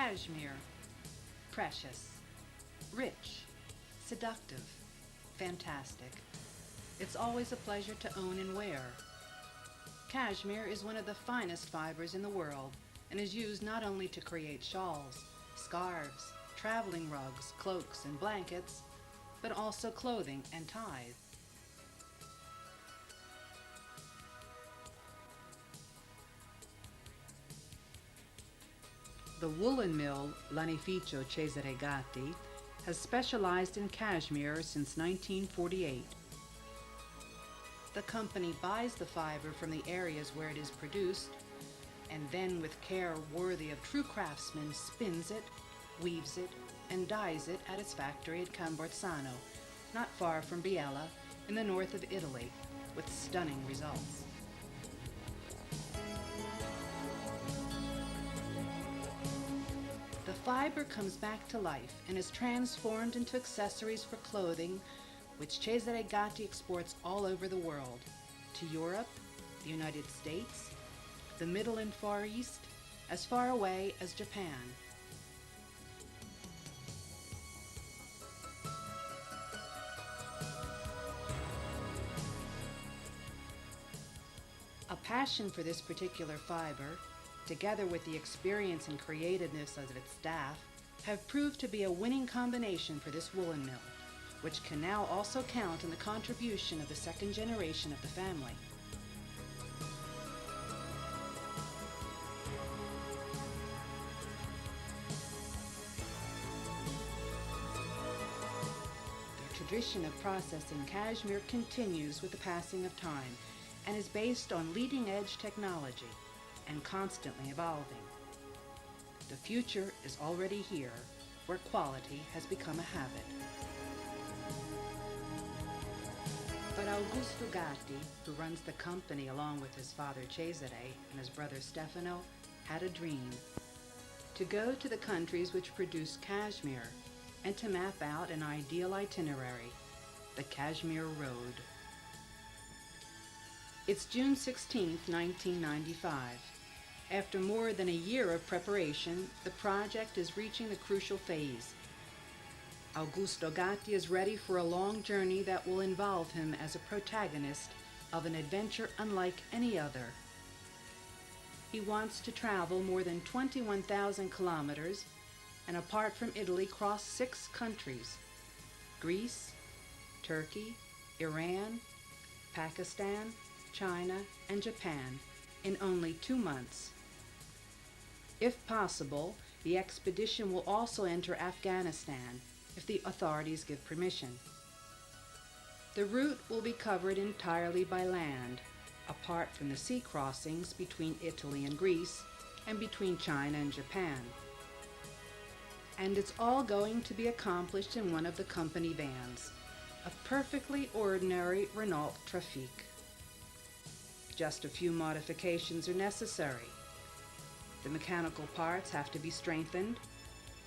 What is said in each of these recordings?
Cashmere, precious, rich, seductive, fantastic. It's always a pleasure to own and wear. Cashmere is one of the finest fibers in the world and is used not only to create shawls, scarves, traveling rugs, cloaks, and blankets, but also clothing and ties. The woolen mill Lanificio Cesare Gatti has specialized in cashmere since 1948. The company buys the fiber from the areas where it is produced, and then with care worthy of true craftsmen spins it, weaves it, and dyes it at its factory at Camborsano, not far from Biella, in the north of Italy, with stunning results. The fiber comes back to life and is transformed into accessories for clothing, which Cesare Gatti exports all over the world, to Europe, the United States, the Middle and Far East, as far away as Japan. A passion for this particular fiber, together with the experience and creativeness of its staff, have proved to be a winning combination for this woolen mill, which can now also count on the contribution of the second generation of the family. The tradition of processing cashmere continues with the passing of time and is based on leading-edge technology and constantly evolving. The future is already here, where quality has become a habit. But Augusto Gatti, who runs the company along with his father Cesare and his brother Stefano, had a dream: to go to the countries which produce cashmere and to map out an ideal itinerary, the Cashmere Road. It's June 16, 1995. After more than a year of preparation, the project is reaching the crucial phase. Augusto Gatti is ready for a long journey that will involve him as a protagonist of an adventure unlike any other. He wants to travel more than 21,000 kilometers and, apart from Italy, cross 6 countries: Greece, Turkey, Iran, Pakistan, China, and Japan in only 2 months. If possible, the expedition will also enter Afghanistan if the authorities give permission. The route will be covered entirely by land, apart from the sea crossings between Italy and Greece and between China and Japan. And it's all going to be accomplished in one of the company vans, a perfectly ordinary Renault Trafic. Just a few modifications are necessary. The mechanical parts have to be strengthened,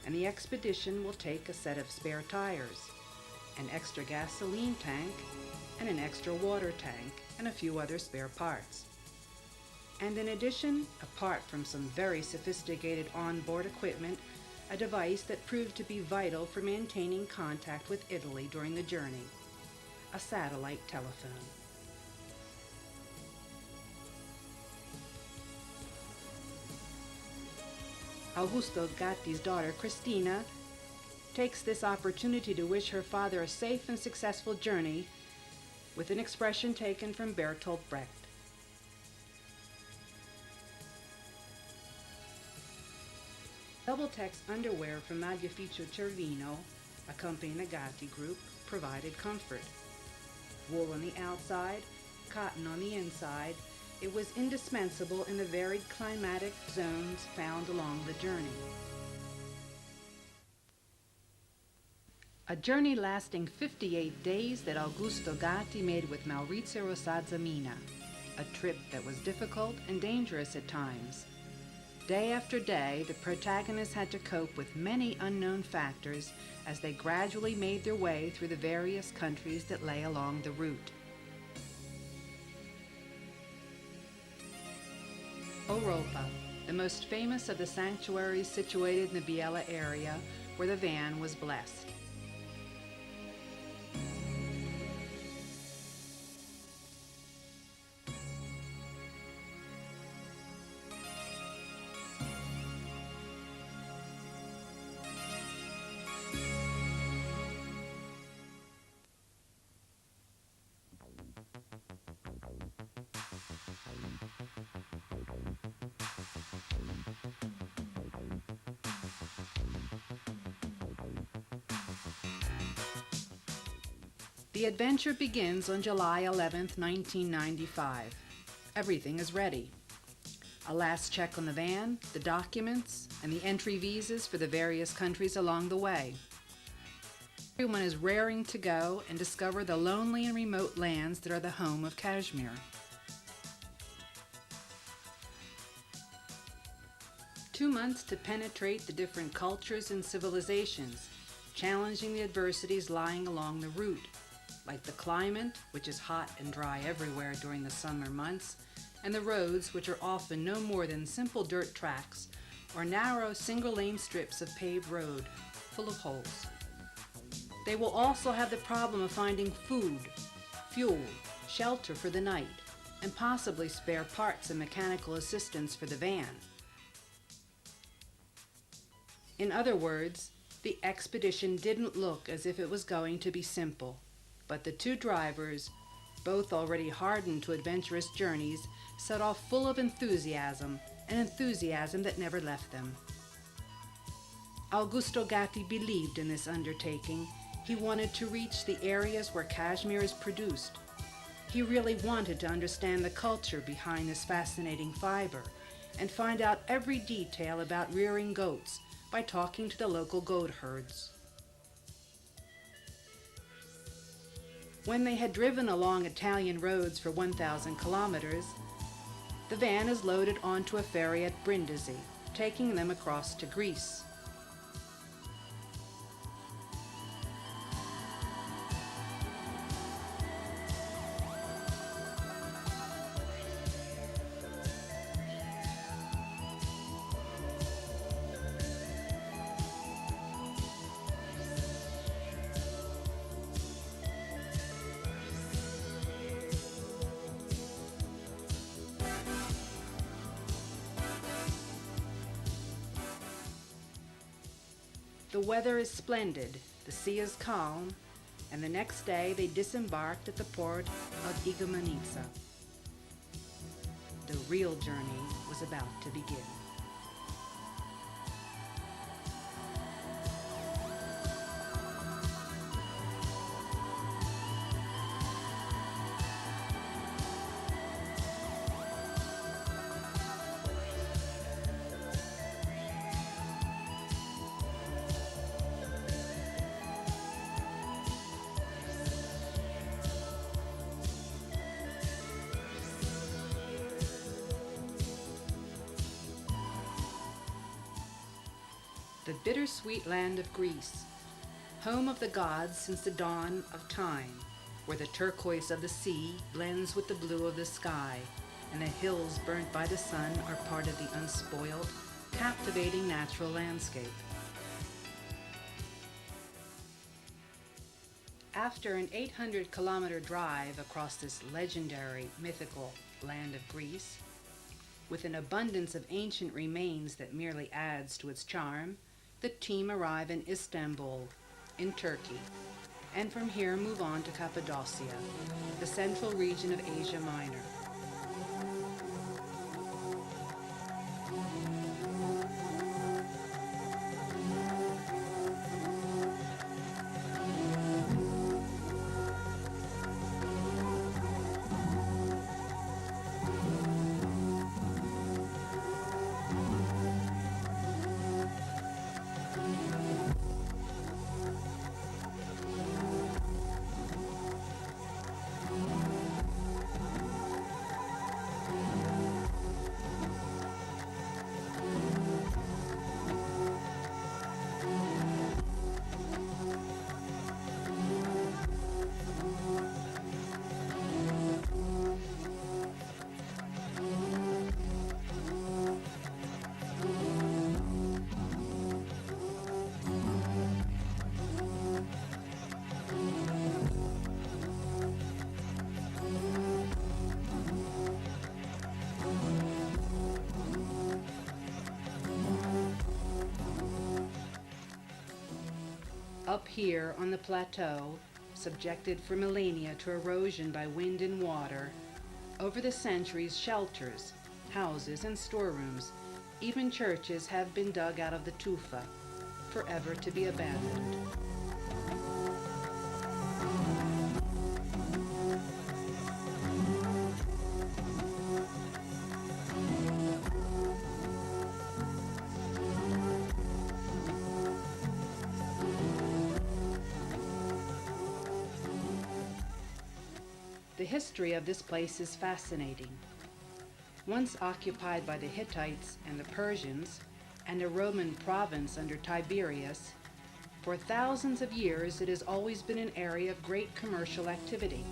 and the expedition will take a set of spare tires, an extra gasoline tank, and an extra water tank, and a few other spare parts. And in addition, apart from some very sophisticated onboard equipment, a device that proved to be vital for maintaining contact with Italy during the journey: a satellite telephone. Augusto Gatti's daughter, Cristina, takes this opportunity to wish her father a safe and successful journey with an expression taken from Bertolt Brecht. Double-tex underwear from Magnificio Cervino, accompanying the Gatti group, provided comfort. Wool on the outside, cotton on the inside, it was indispensable in the varied climatic zones found along the journey. A journey lasting 58 days that Augusto Gatti made with Maurizio Rosazzamina, a trip that was difficult and dangerous at times. Day after day, the protagonists had to cope with many unknown factors as they gradually made their way through the various countries that lay along the route. Europa, the most famous of the sanctuaries situated in the Biella area where the van was blessed. The adventure begins on July 11, 1995. Everything is ready. A last check on the van, the documents, and the entry visas for the various countries along the way. Everyone is raring to go and discover the lonely and remote lands that are the home of Kashmir. Two months to penetrate the different cultures and civilizations, challenging the adversities lying along the route, like the climate, which is hot and dry everywhere during the summer months, and the roads, which are often no more than simple dirt tracks or narrow single-lane strips of paved road full of holes. They will also have the problem of finding food, fuel, shelter for the night, and possibly spare parts and mechanical assistance for the van. In other words, the expedition didn't look as if it was going to be simple. But the two drivers, both already hardened to adventurous journeys, set off full of enthusiasm, an enthusiasm that never left them. Augusto Gatti believed in this undertaking. He wanted to reach the areas where cashmere is produced. He really wanted to understand the culture behind this fascinating fiber and find out every detail about rearing goats by talking to the local goat herds. When they had driven along Italian roads for 1,000 kilometers, the van is loaded onto a ferry at Brindisi, taking them across to Greece. The weather is splendid, the sea is calm, and the next day they disembarked at the port of Igoumenitsa. The real journey was about to begin. The bittersweet land of Greece, home of the gods since the dawn of time, where the turquoise of the sea blends with the blue of the sky, and the hills burnt by the sun are part of the unspoiled, captivating natural landscape. After an 800-kilometer drive across this legendary, mythical land of Greece, with an abundance of ancient remains that merely adds to its charm, the team arrive in Istanbul, in Turkey, and from here move on to Cappadocia, the central region of Asia Minor. Up here on the plateau, subjected for millennia to erosion by wind and water, over the centuries shelters, houses, and storerooms, even churches have been dug out of the tufa, forever to be abandoned. The history of this place is fascinating. Once occupied by the Hittites and the Persians, and a Roman province under Tiberius, for thousands of years it has always been an area of great commercial activity.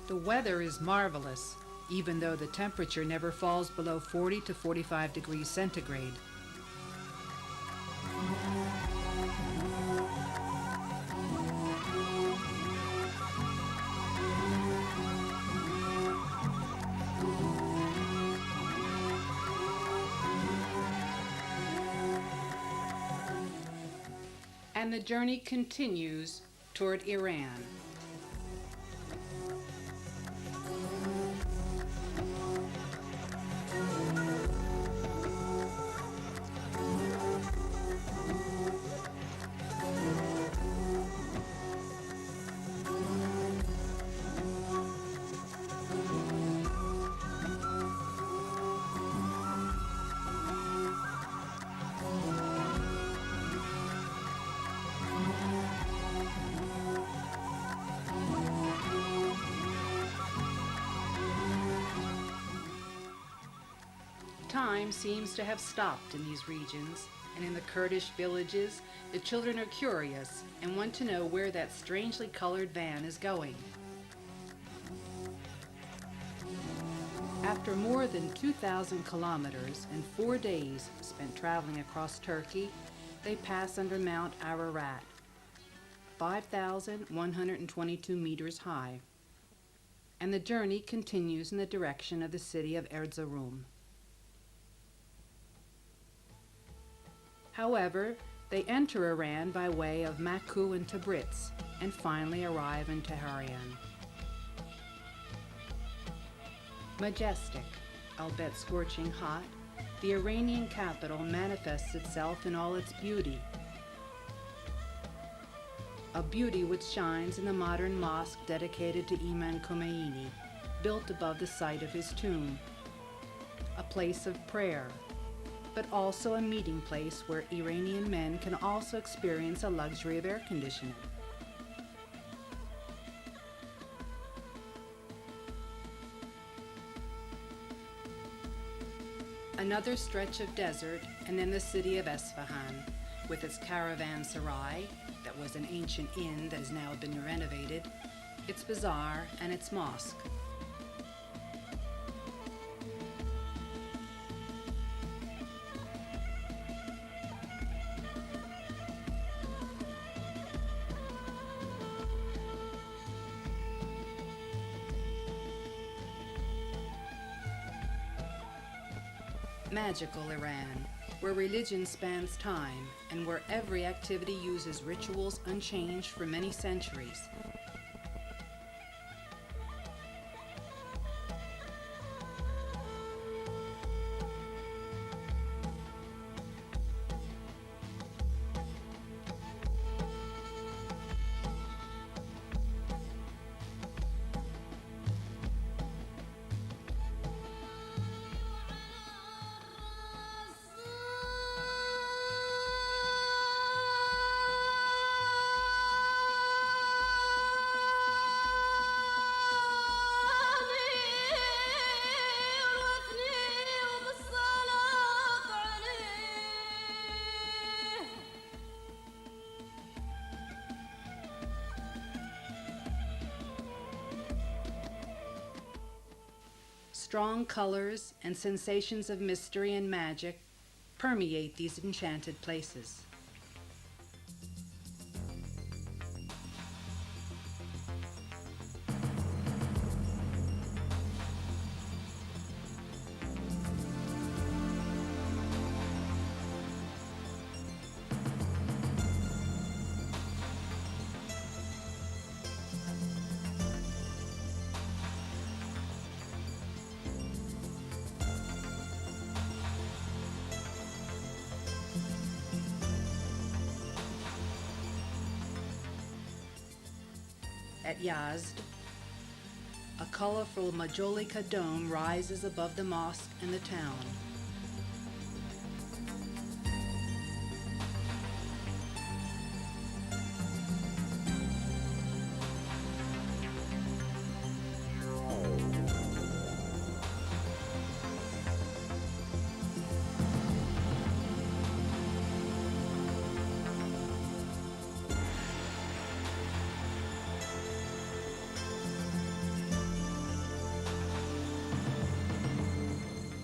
The weather is marvelous, even though the temperature never falls below 40 to 45 degrees centigrade. And the journey continues toward Iran. Time seems to have stopped in these regions, and in the Kurdish villages, the children are curious and want to know where that strangely colored van is going. After more than 2,000 kilometers and 4 days spent traveling across Turkey, they pass under Mount Ararat, 5,122 meters high, and the journey continues in the direction of the city of Erzurum. However, they enter Iran by way of Baku and Tabriz, and finally arrive in Tehran. Majestic, albeit scorching hot, the Iranian capital manifests itself in all its beauty. A beauty which shines in the modern mosque dedicated to Imam Khomeini, built above the site of his tomb. A place of prayer, but also a meeting place where Iranian men can also experience a luxury of air conditioning. Another stretch of desert, and then the city of Esfahan, with its caravanserai, that was an ancient inn that has now been renovated, its bazaar, and its mosque. Magical Iran, where religion spans time and where every activity uses rituals unchanged for many centuries. Strong colors and sensations of mystery and magic permeate these enchanted places. At Yazd, a colorful majolica dome rises above the mosque and the town.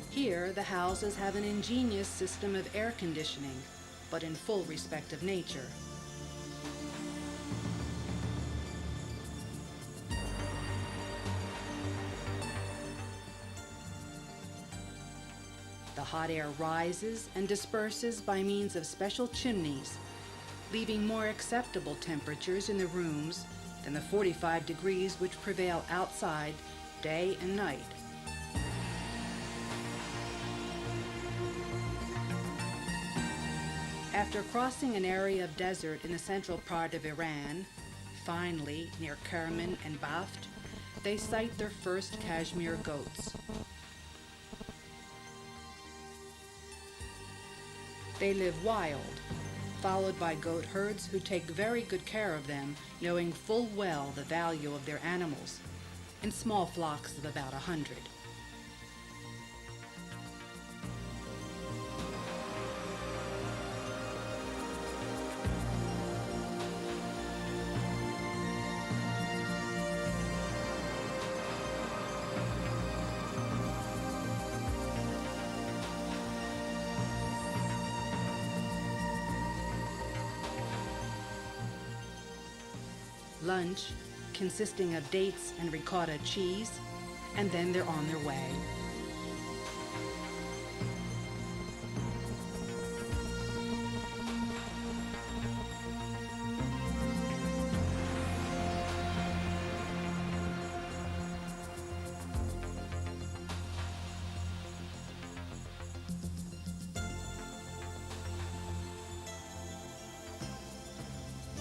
Here, the houses have an ingenious system of air conditioning, but in full respect of nature. The hot air rises and disperses by means of special chimneys, leaving more acceptable temperatures in the rooms than the 45 degrees which prevail outside day and night. After crossing an area of desert in the central part of Iran, finally near Kerman and Baft, they sight their first Cashmere goats. They live wild, followed by goat herds who take very good care of them, knowing full well the value of their animals, in small flocks of about 100. Lunch, consisting of dates and ricotta cheese, and then they're on their way.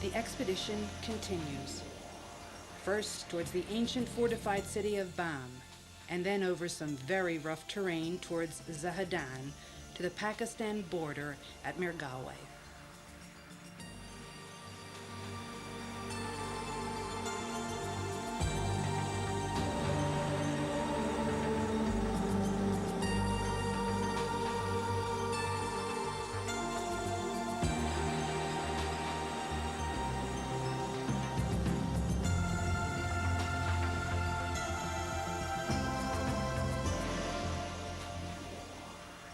The expedition continues, first towards the ancient fortified city of Bam, and then over some very rough terrain towards Zahedan to the Pakistan border at Mirgawe.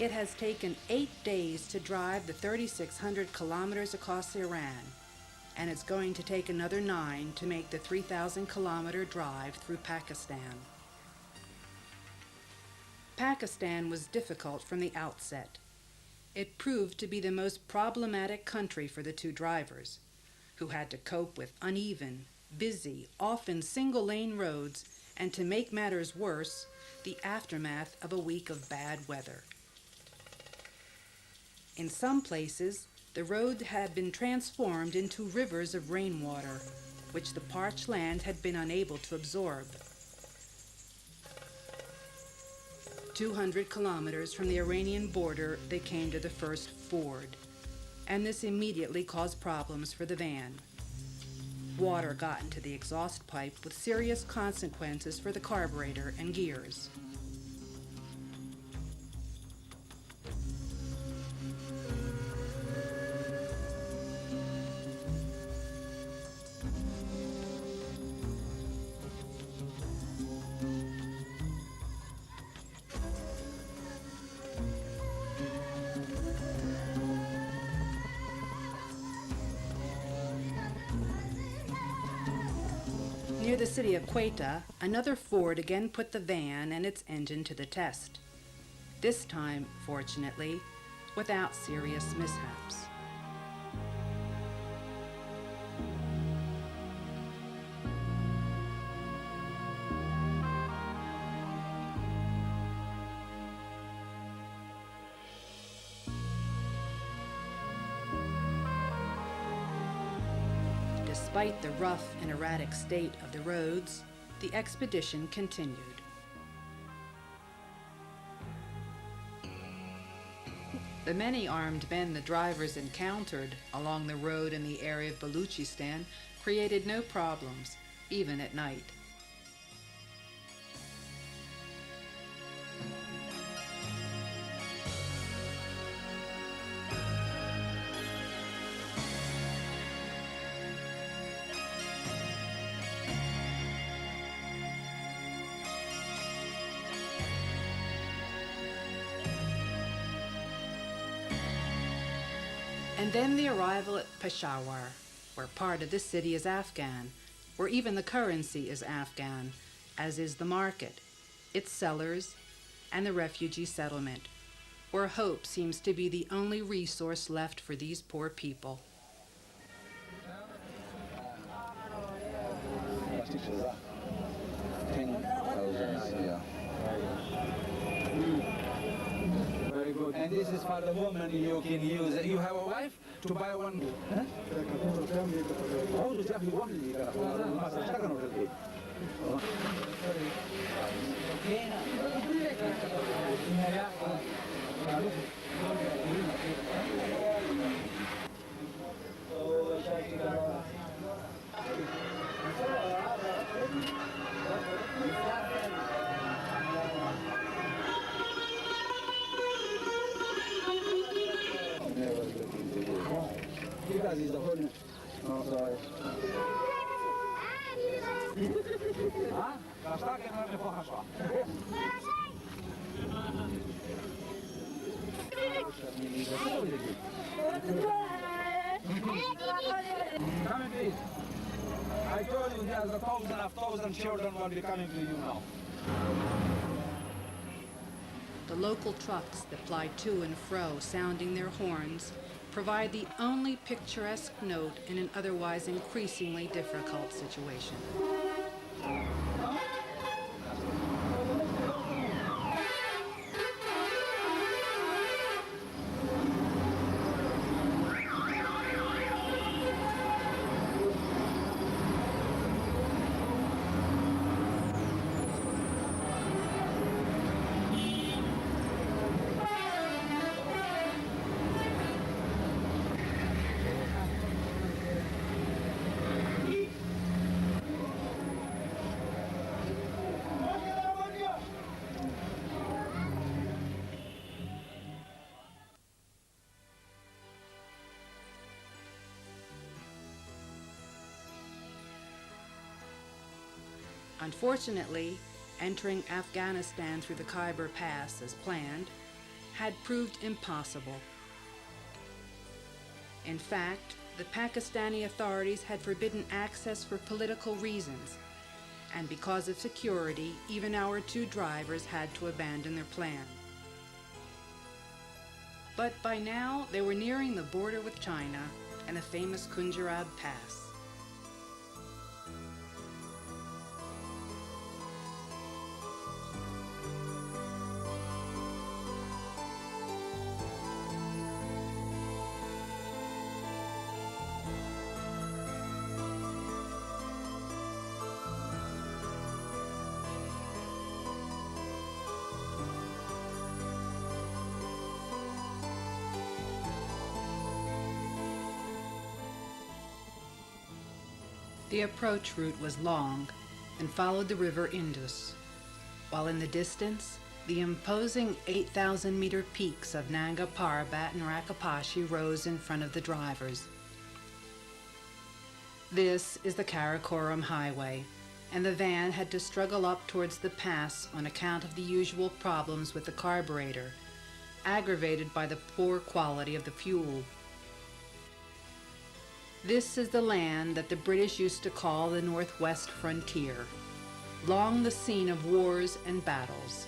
It has taken 8 days to drive the 3,600 kilometers across Iran, and it's going to take another 9 to make the 3,000-kilometer drive through Pakistan. Pakistan was difficult from the outset. It proved to be the most problematic country for the two drivers, who had to cope with uneven, busy, often single-lane roads, and to make matters worse, the aftermath of a week of bad weather. In some places, the road had been transformed into rivers of rainwater, which the parched land had been unable to absorb. 200 kilometers from the Iranian border, they came to the first ford, and this immediately caused problems for the van. Water got into the exhaust pipe with serious consequences for the carburetor and gears. the city of Quetta, another Ford again put the van and its engine to the test. This time, fortunately, without serious mishaps. Despite the rough and erratic state of the roads, the expedition continued. The many armed men the drivers encountered along the road in the area of Baluchistan created no problems, even at night. And then the arrival at Peshawar, where part of the city is Afghan, where even the currency is Afghan, as is the market, its sellers, and the refugee settlement, where hope seems to be the only resource left for these poor people. Very good. And this is for the woman you can use. You have a wife to buy one? Huh? Come in, please. I told you there's a thousand children will be coming to you now. The local trucks that ply to and fro, sounding their horns, provide the only picturesque note in an otherwise increasingly difficult situation. Unfortunately, entering Afghanistan through the Khyber Pass as planned had proved impossible. In fact, the Pakistani authorities had forbidden access for political reasons, and because of security, even our two drivers had to abandon their plan. But by now, they were nearing the border with China and the famous Kunjarab Pass. The approach route was long and followed the river Indus, while in the distance, the imposing 8,000-meter peaks of Nanga Parbat and Rakapashi rose in front of the drivers. This is the Karakoram Highway, and the van had to struggle up towards the pass on account of the usual problems with the carburetor, aggravated by the poor quality of the fuel. This is the land that the British used to call the Northwest Frontier, long the scene of wars and battles.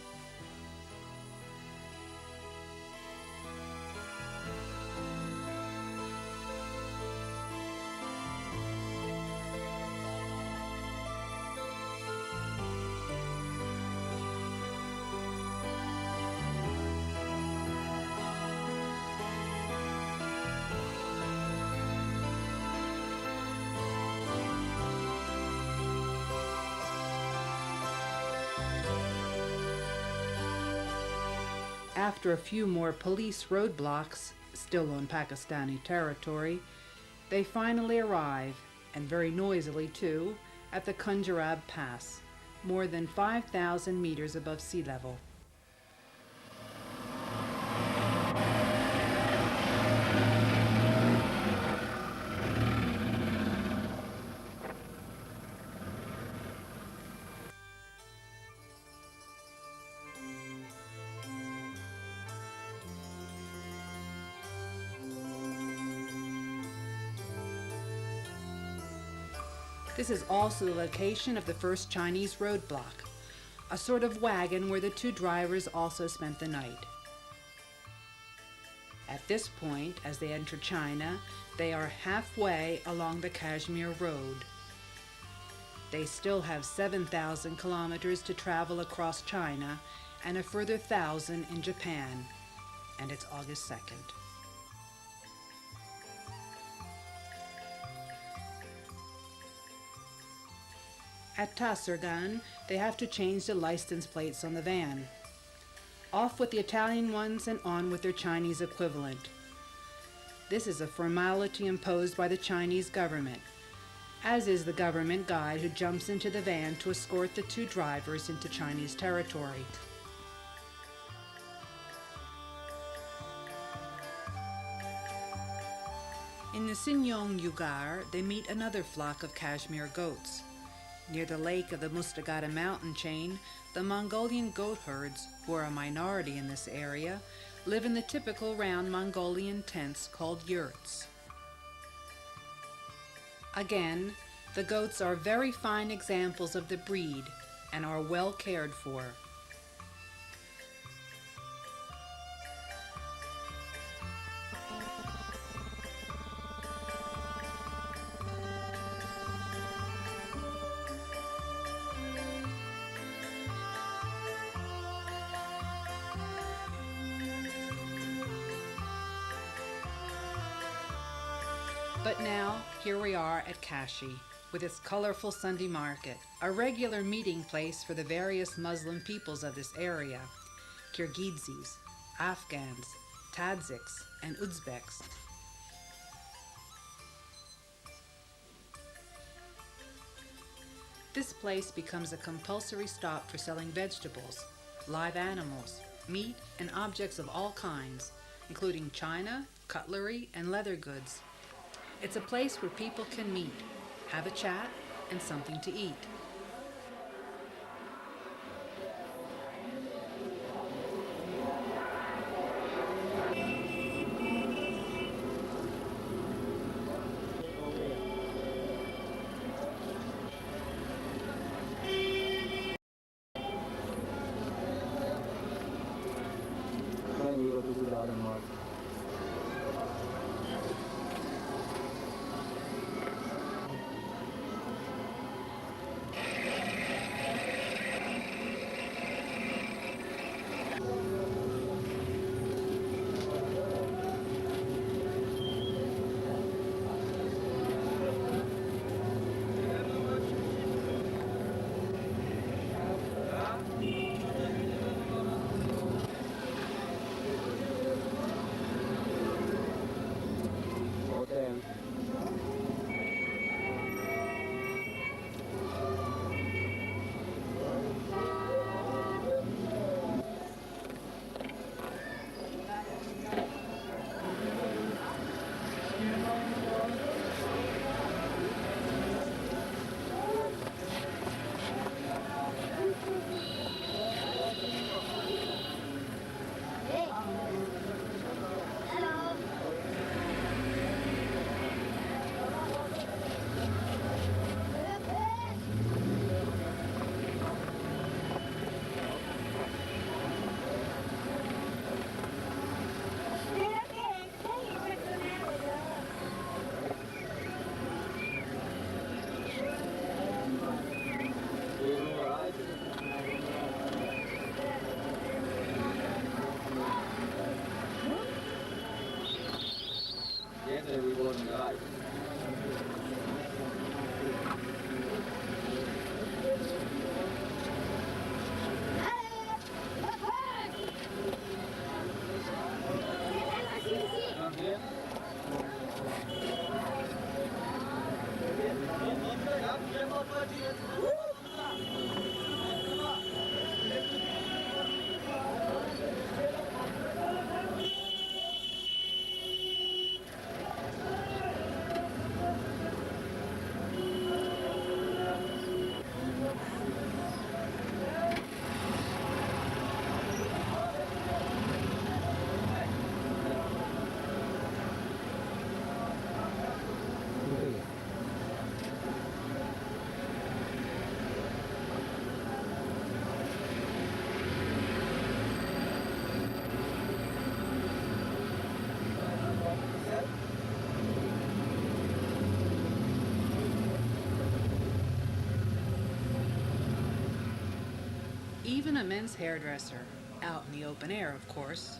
After a few more police roadblocks, still on Pakistani territory, they finally arrive, and very noisily too, at the Kunjarab Pass, more than 5,000 meters above sea level. This is also the location of the first Chinese roadblock, a sort of wagon where the two drivers also spent the night. At this point, as they enter China, they are halfway along the Cashmere Road. They still have 7,000 kilometers to travel across China and a further 1,000 in Japan, and it's August 2nd. At Tasergan, they have to change the license plates on the van. Off with the Italian ones and on with their Chinese equivalent. This is a formality imposed by the Chinese government, as is the government guide who jumps into the van to escort the two drivers into Chinese territory. In the Sinyong Yugar, they meet another flock of Cashmere goats. Near the lake of the Mustagata mountain chain, the Mongolian goat herds, who are a minority in this area, live in the typical round Mongolian tents called yurts. Again, the goats are very fine examples of the breed and are well cared for. But now, here we are at Kashi, with its colorful Sunday market, a regular meeting place for the various Muslim peoples of this area, Kyrgyzs, Afghans, Tadshiks, and Uzbeks. This place becomes a compulsory stop for selling vegetables, live animals, meat, and objects of all kinds, including china, cutlery, and leather goods. It's a place where people can meet, have a chat, and something to eat. Even a men's hairdresser, out in the open air, of course.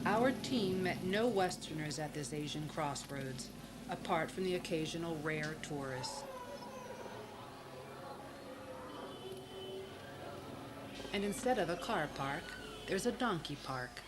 Our team met no Westerners at this Asian crossroads, apart from the occasional rare tourist. And instead of a car park, there's a donkey park.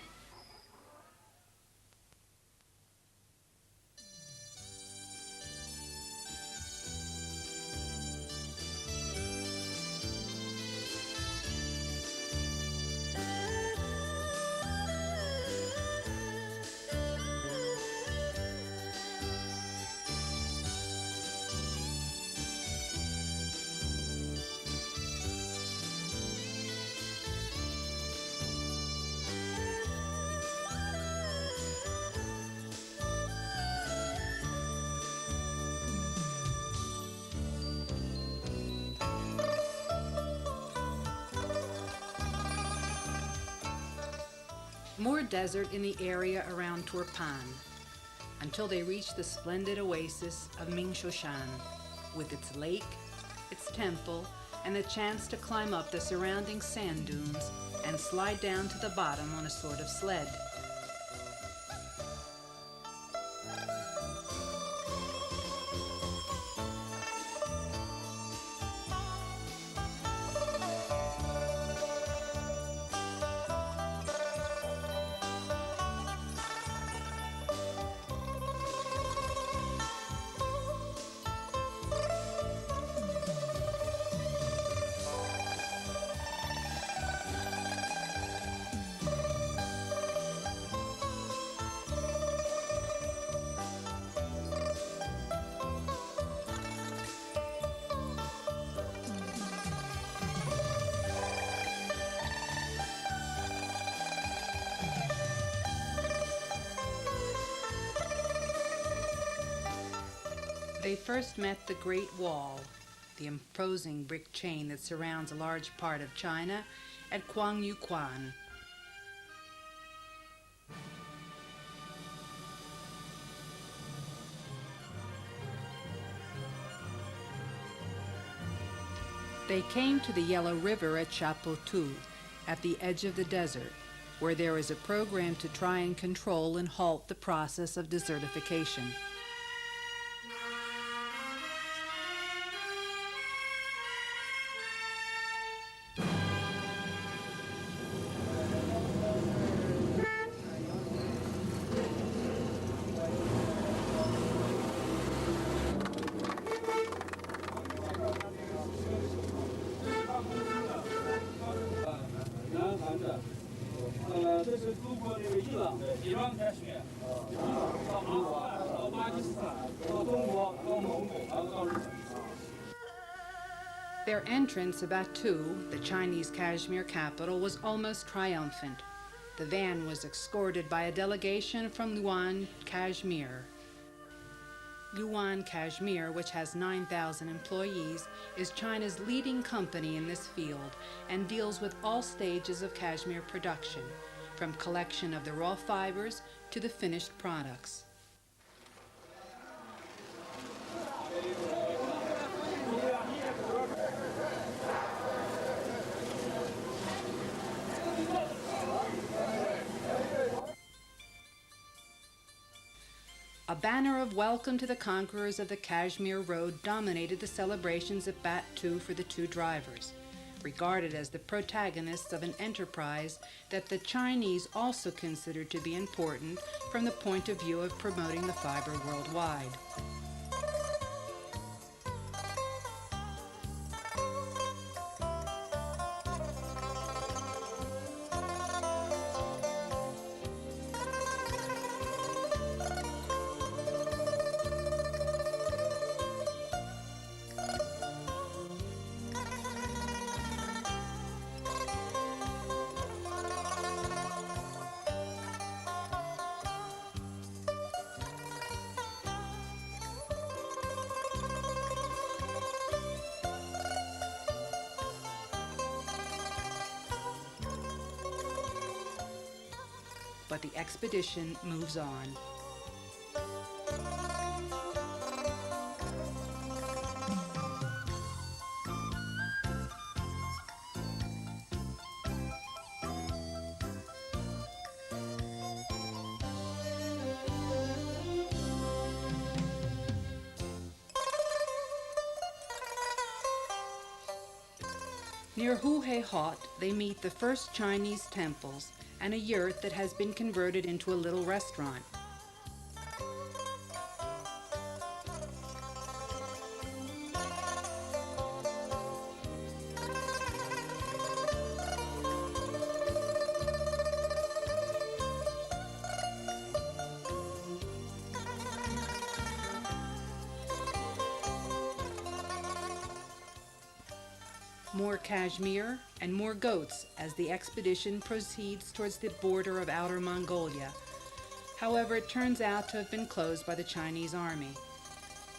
More desert in the area around Turpan, until they reach the splendid oasis of Mingshoshan, with its lake, its temple, and the chance to climb up the surrounding sand dunes and slide down to the bottom on a sort of sled. They first met the Great Wall, the imposing brick chain that surrounds a large part of China, at Kwang Yu Kwan. They came to the Yellow River at Chapotou, at the edge of the desert, where there is a program to try and control and halt the process of desertification. Their entrance to Batu, the Chinese Kashmir capital, was almost triumphant. The van was escorted by a delegation from Luan, Kashmir. Luan, Kashmir, which has 9,000 employees, is China's leading company in this field and deals with all stages of cashmere production, from collection of the raw fibers to the finished products. A banner of welcome to the conquerors of the Cashmere Road dominated the celebrations at Batu for the two drivers, regarded as the protagonists of an enterprise that the Chinese also considered to be important from the point of view of promoting the fiber worldwide. But the expedition moves on. Near Hue Hot, they meet the first Chinese temples and a yurt that has been converted into a little restaurant. More cashmere and more goats as the expedition proceeds towards the border of Outer Mongolia. However, it turns out to have been closed by the Chinese army.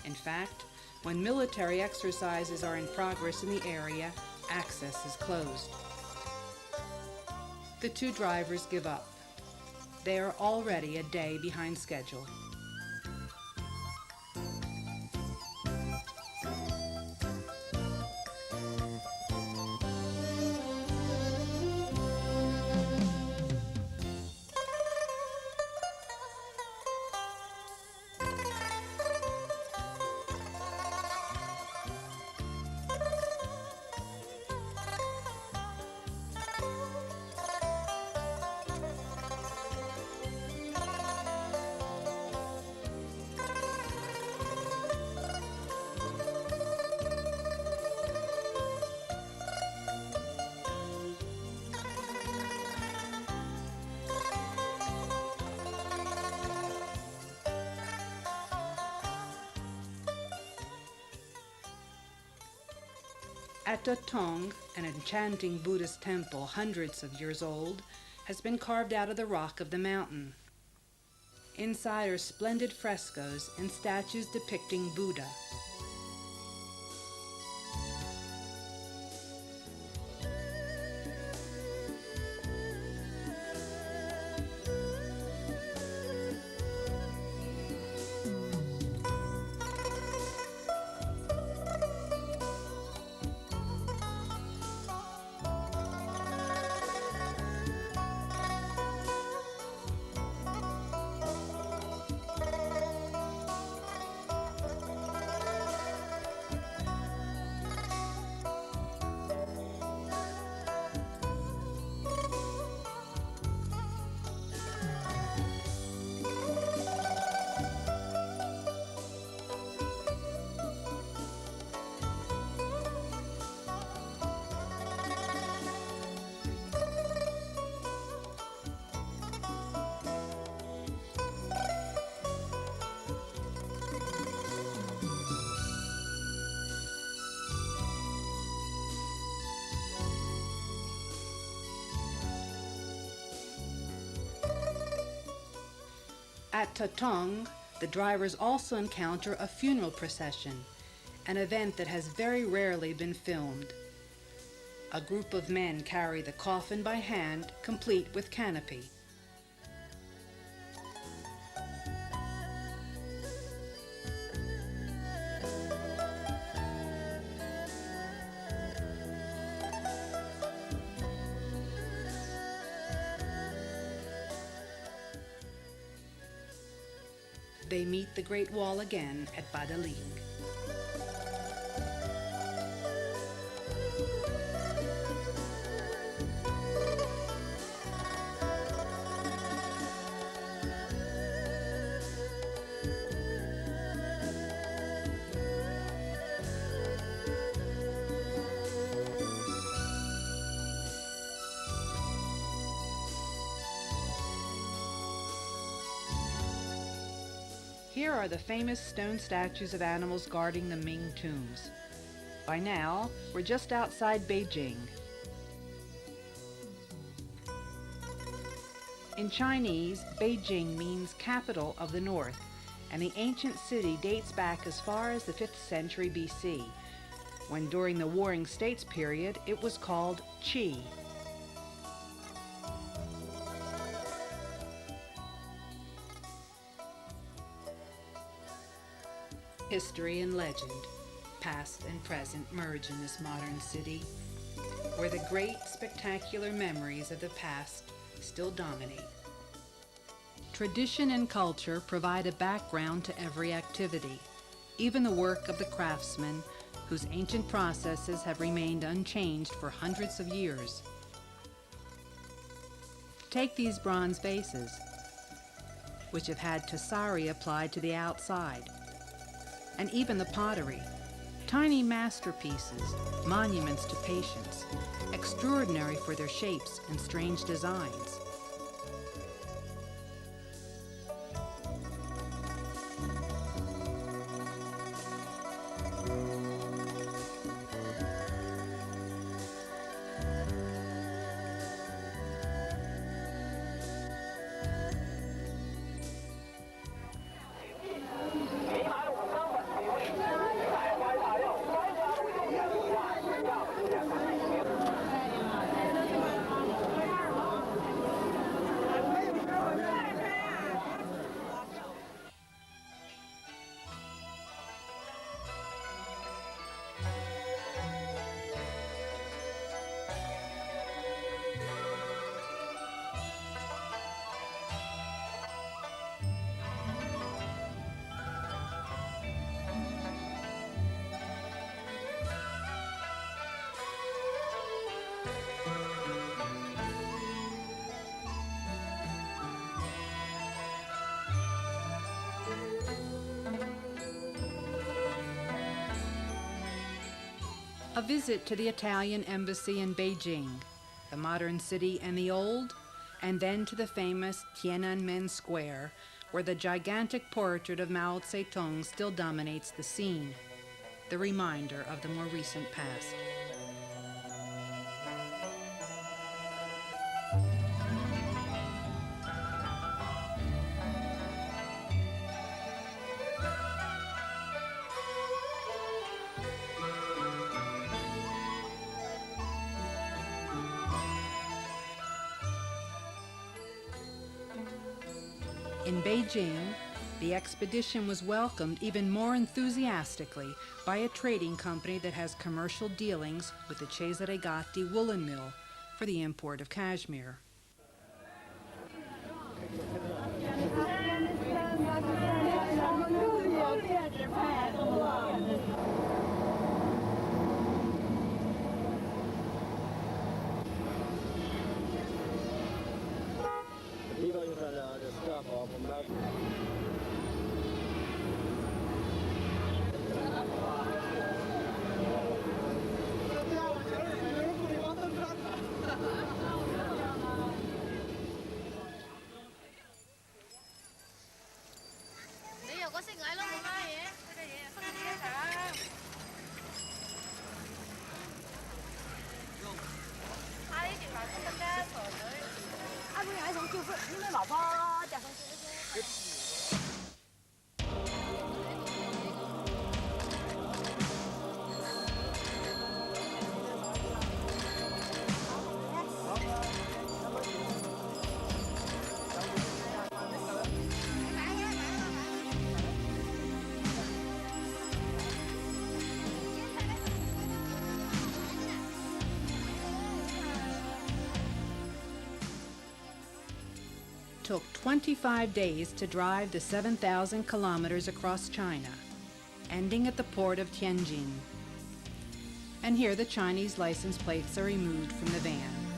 In fact, when military exercises are in progress in the area, access is closed. The two drivers give up. They are already a day behind schedule. At Dotong, an enchanting Buddhist temple hundreds of years old, has been carved out of the rock of the mountain. Inside are splendid frescoes and statues depicting Buddha. At Tatong, the drivers also encounter a funeral procession, an event that has very rarely been filmed. A group of men carry the coffin by hand, complete with canopy. They meet the Great Wall again at Badaling. Here are the famous stone statues of animals guarding the Ming tombs. By now, we're just outside Beijing. In Chinese, Beijing means capital of the north, and the ancient city dates back as far as the 5th century BC, when during the Warring States period it was called Qi. History and legend, past and present, merge in this modern city, where the great, spectacular memories of the past still dominate. Tradition and culture provide a background to every activity, even the work of the craftsmen, whose ancient processes have remained unchanged for hundreds of years. Take these bronze vases, which have had tessari applied to the outside, and even the pottery, tiny masterpieces, monuments to patience, extraordinary for their shapes and strange designs. A visit to the Italian embassy in Beijing, the modern city and the old, and then to the famous Tiananmen Square, where the gigantic portrait of Mao Zedong still dominates the scene, the reminder of the more recent past. In Beijing, the expedition was welcomed even more enthusiastically by a trading company that has commercial dealings with the Cashmere Gatti woolen mill for the import of cashmere. took 25 days to drive the 7,000 kilometers across China, ending at the port of Tianjin. And here the Chinese license plates are removed from the van.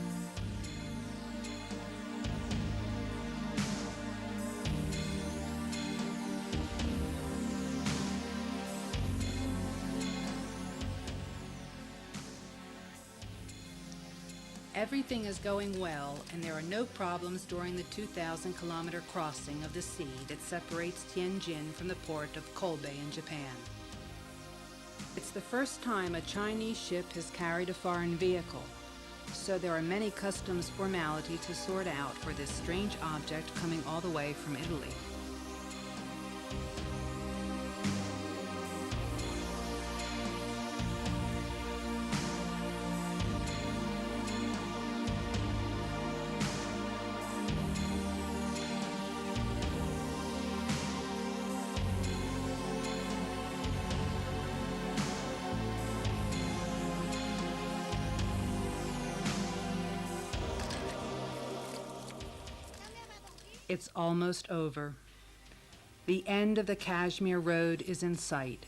Everything is going well, and there are no problems during the 2,000-kilometer crossing of the sea that separates Tianjin from the port of Kobe in Japan. It's the first time a Chinese ship has carried a foreign vehicle, so there are many customs formalities to sort out for this strange object coming all the way from Italy. It's almost over. The end of the Cashmere Road is in sight.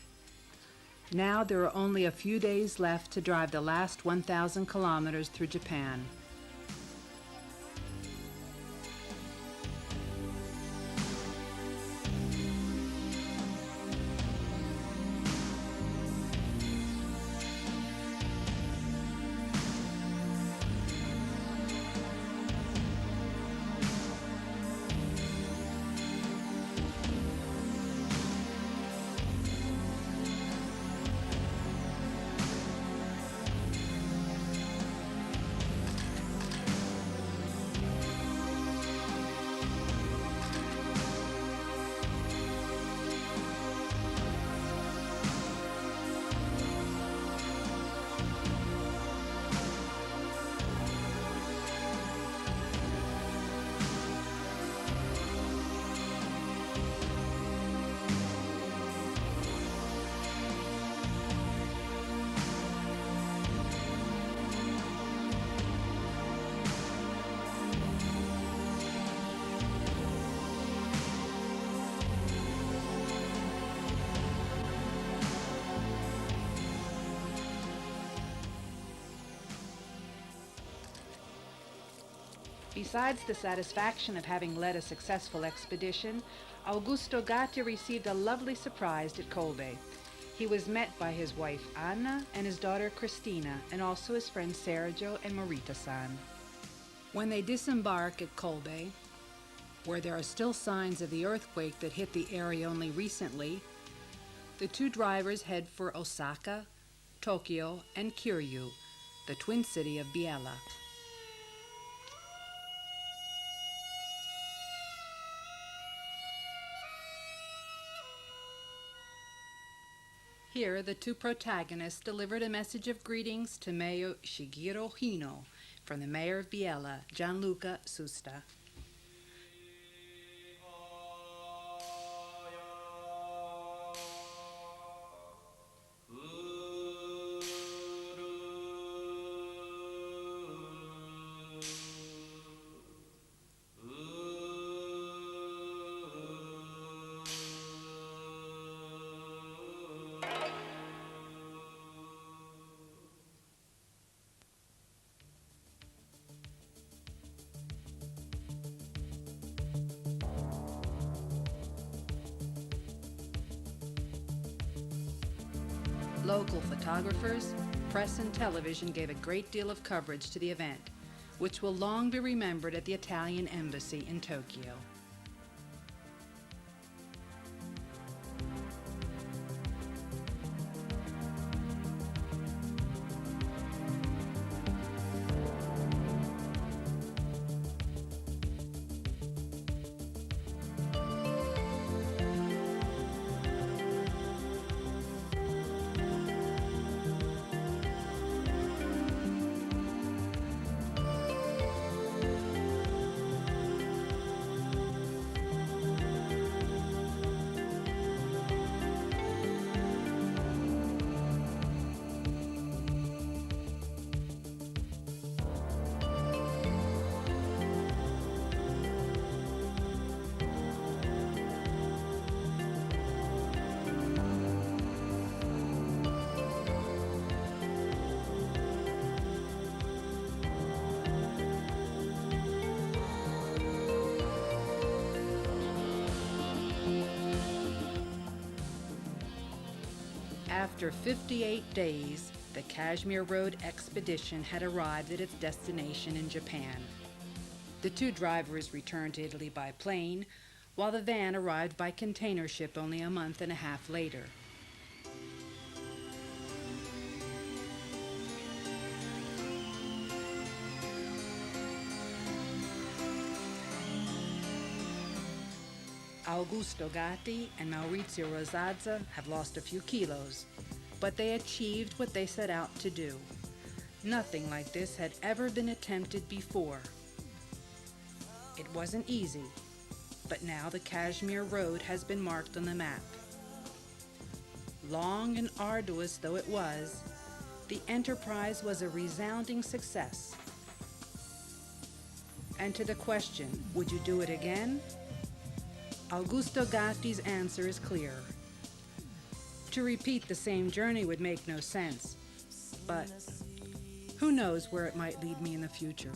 Now there are only a few days left to drive the last 1,000 kilometers through Japan. Besides the satisfaction of having led a successful expedition, Augusto Gatti received a lovely surprise at Kobe. He was met by his wife Anna and his daughter Cristina, and also his friends Sergio and Morita-san. When they disembark at Kobe, where there are still signs of the earthquake that hit the area only recently, the two drivers head for Osaka, Tokyo, and Kiryu, the twin city of Biella. Here, the two protagonists delivered a message of greetings to Mayor Shigeru Hino from the mayor of Biella, Gianluca Susta. Local photographers, press and television gave a great deal of coverage to the event, which will long be remembered at the Italian Embassy in Tokyo. After 58 days, the Cashmere Road expedition had arrived at its destination in Japan. The two drivers returned to Italy by plane, while the van arrived by container ship only a month and a half later. Augusto Gatti and Maurizio Rosazza have lost a few kilos, but they achieved what they set out to do. Nothing like this had ever been attempted before. It wasn't easy, but now the Cashmere Road has been marked on the map. Long and arduous though it was, the enterprise was a resounding success. And to the question, would you do it again? Augusto Gatti's answer is clear. To repeat the same journey would make no sense, but who knows where it might lead me in the future.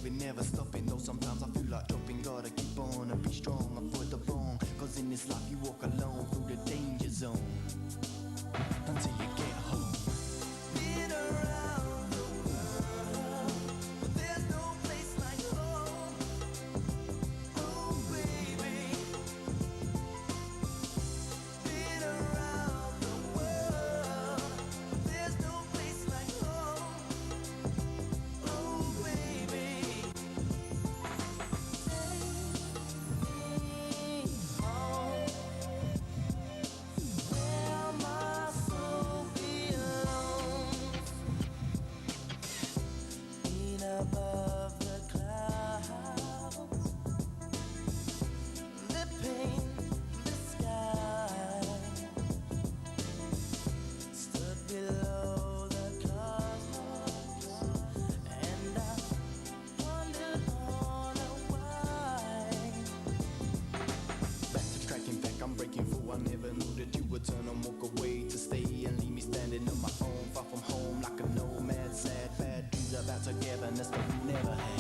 Never stopping, though sometimes I feel like dropping. Gotta keep on and be strong, avoid the wrong. Cause in this life you walk alone through the danger zone until you get home. Been around the world, but there's no place like home. Oh baby. Been around the world, but there's no place like home. Oh baby. Above the clouds, that paint the sky, stood below the cosmos, and I wondered on why. Back to track, in fact I'm breaking through. I never knew that you would turn and walk away to stay and leave me standing on my own, far from home like a nomad, sad, bad dreams about togetherness that we never had.